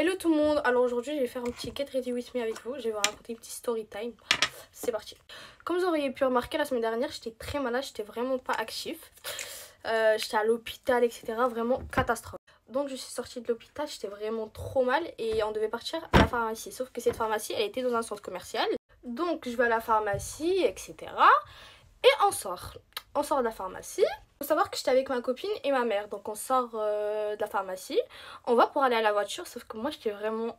Hello tout le monde, alors aujourd'hui je vais faire un petit get ready with me avec vous, je vais vous raconter une petite story time, c'est parti. Comme vous auriez pu remarquer la semaine dernière, j'étais très malade, j'étais vraiment pas actif, j'étais à l'hôpital etc, vraiment catastrophe. Donc je suis sortie de l'hôpital, j'étais vraiment trop mal et on devait partir à la pharmacie, sauf que cette pharmacie elle était dans un centre commercial. Donc je vais à la pharmacie etc et on sort de la pharmacie. Faut savoir que j'étais avec ma copine et ma mère, donc on sort de la pharmacie, on va pour aller à la voiture, sauf que moi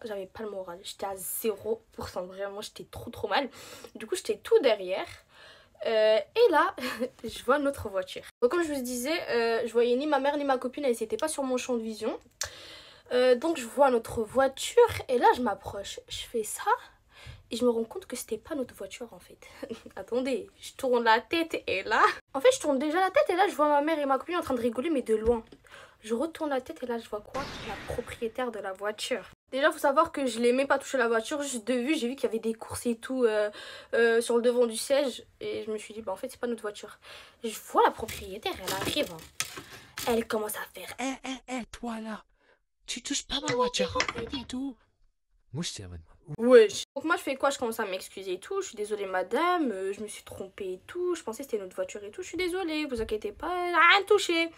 j'avais pas le moral, j'étais à 0%, vraiment j'étais trop mal, du coup j'étais tout derrière, et là je vois notre voiture. Donc comme je vous disais, je voyais ni ma mère ni ma copine, elles étaient pas sur mon champ de vision, donc je vois notre voiture et là je m'approche, je fais ça. Et je me rends compte que c'était pas notre voiture en fait. Attendez, je tourne la tête et là... En fait, je tourne déjà la tête et là, je vois ma mère et ma copine en train de rigoler, mais de loin. Je retourne la tête et là, je vois quoi? La propriétaire de la voiture. Déjà, faut savoir que je l'aimais pas toucher la voiture. Juste de vue, j'ai vu qu'il y avait des courses et tout sur le devant du siège. Et je me suis dit, bah en fait, c'est pas notre voiture. Je vois la propriétaire, elle arrive. Hein. Elle commence à faire... Toi là, tu touches pas ma voiture, pas du tout. Moi, je t'ai Ouais. Donc moi je fais quoi? Je commence à m'excuser et tout. Je suis désolée madame, je me suis trompée et tout. Je pensais que c'était notre voiture et tout. Je suis désolée, vous inquiétez pas, elle a rien touché.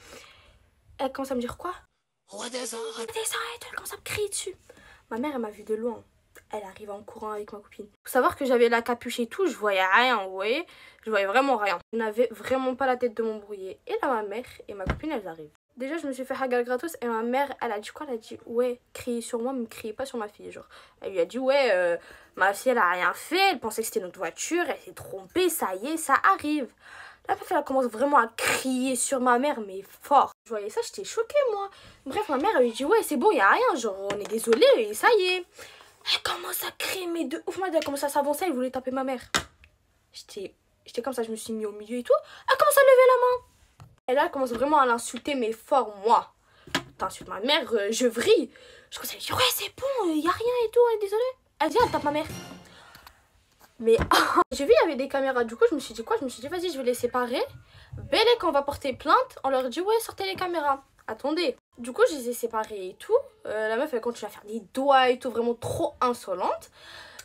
Elle commence à me dire quoi? redescends. Elle commence à me crier dessus. Ma mère elle m'a vu de loin. Elle arrive en courant avec ma copine. Faut savoir que j'avais la capuche et tout, je voyais rien, vous voyez. Je voyais vraiment rien. Je n'avais vraiment pas la tête de m'embrouiller. Et là ma mère et ma copine elles arrivent. Déjà, je me suis fait hagar gratos et ma mère, elle a dit quoi? Elle a dit, ouais, criez sur moi, mais ne criez pas sur ma fille. Genre, elle lui a dit, ouais, ma fille, elle a rien fait, elle pensait que c'était notre voiture, elle s'est trompée, ça y est, ça arrive. La meuf, elle commence vraiment à crier sur ma mère, mais fort. Je voyais ça, j'étais choquée, moi. Bref, ma mère, elle lui dit, ouais, c'est bon, il y a rien, genre, on est désolé, et ça y est. Elle commence à crier, mais de ouf, elle commence à s'avancer, elle voulait taper ma mère. J'étais comme ça, je me suis mis au milieu et tout. Elle commence à lever la main. Et là, elle commence vraiment à l'insulter, mais fort, moi. T'insultes ma mère, je vrille. Je commence à lui dire, ouais, c'est bon, y a rien et tout, on est désolé. Elle dit, elle tape ma mère. Mais j'ai vu, il y avait des caméras, du coup, je me suis dit quoi? Je me suis dit, vas-y, je vais les séparer. Belle est qu'on va porter plainte, on leur dit, ouais, sortez les caméras. Attendez. Du coup, je les ai séparés et tout. La meuf, elle continue à faire des doigts et tout, vraiment trop insolente.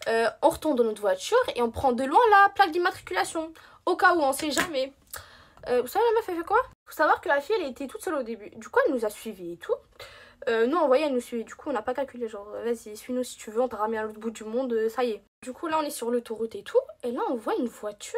On retourne dans notre voiture et on prend de loin la plaque d'immatriculation. Au cas où, on sait jamais. Vous savez la meuf elle fait quoi? Faut savoir que la fille elle était toute seule au début. Du coup elle nous a suivis et tout. Nous on voyait elle nous suivait. Du coup on n'a pas calculé genre vas-y suis-nous si tu veux, on t'a ramené à l'autre bout du monde, ça y est. Du coup là on est sur l'autoroute et tout. Et là on voit une voiture.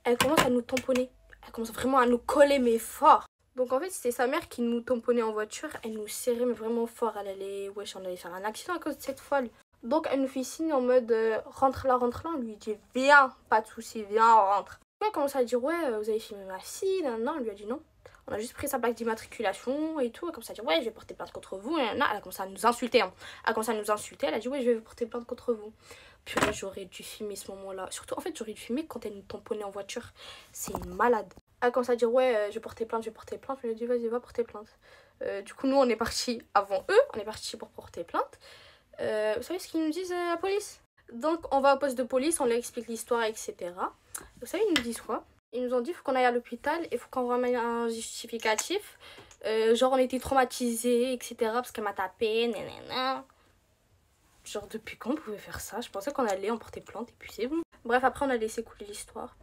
Elle commence à nous tamponner. Elle commence vraiment à nous coller mais fort. Donc en fait c'était sa mère qui nous tamponnait en voiture. Elle nous serrait mais vraiment fort. Elle allait, wesh on allait faire un accident à cause de cette folle. Donc elle nous fait signe en mode rentre là. On lui dit viens, pas de soucis, viens on rentre. Elle commence à dire ouais vous avez filmé ma fille, non, elle lui a dit non. On a juste pris sa plaque d'immatriculation et tout. Elle commence à dire ouais je vais porter plainte contre vous. Elle a commencé à nous insulter. Hein. Elle a commencé à nous insulter. Elle a dit ouais je vais porter plainte contre vous. Puis là j'aurais dû filmer ce moment-là. Surtout en fait j'aurais dû filmer quand elle nous tamponnait en voiture. C'est une malade. Elle commence à dire ouais je vais porter plainte, je vais porter plainte. Je lui ai dit vas-y va porter plainte. Du coup nous on est partis avant eux. On est partis pour porter plainte. Vous savez ce qu'ils nous disent la police? Donc on va au poste de police, on leur explique l'histoire, etc. Vous savez, ils nous disent quoi? Ils nous ont dit qu'il faut qu'on aille à l'hôpital et il faut qu'on ramène un justificatif. Genre on était traumatisés, etc. Parce qu'elle m'a tapé, nanana. Genre depuis quand on pouvait faire ça? Je pensais qu'on allait en porter plainte et puis c'est bon. Bref, après on a laissé couler l'histoire.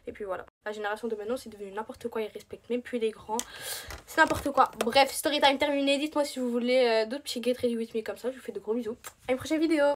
Et puis voilà. La génération de maintenant c'est devenu n'importe quoi, ils respectent même plus les grands. C'est n'importe quoi. Bref, story time terminé. Dites-moi si vous voulez d'autres petits get ready with me comme ça. Je vous fais de gros bisous. À une prochaine vidéo.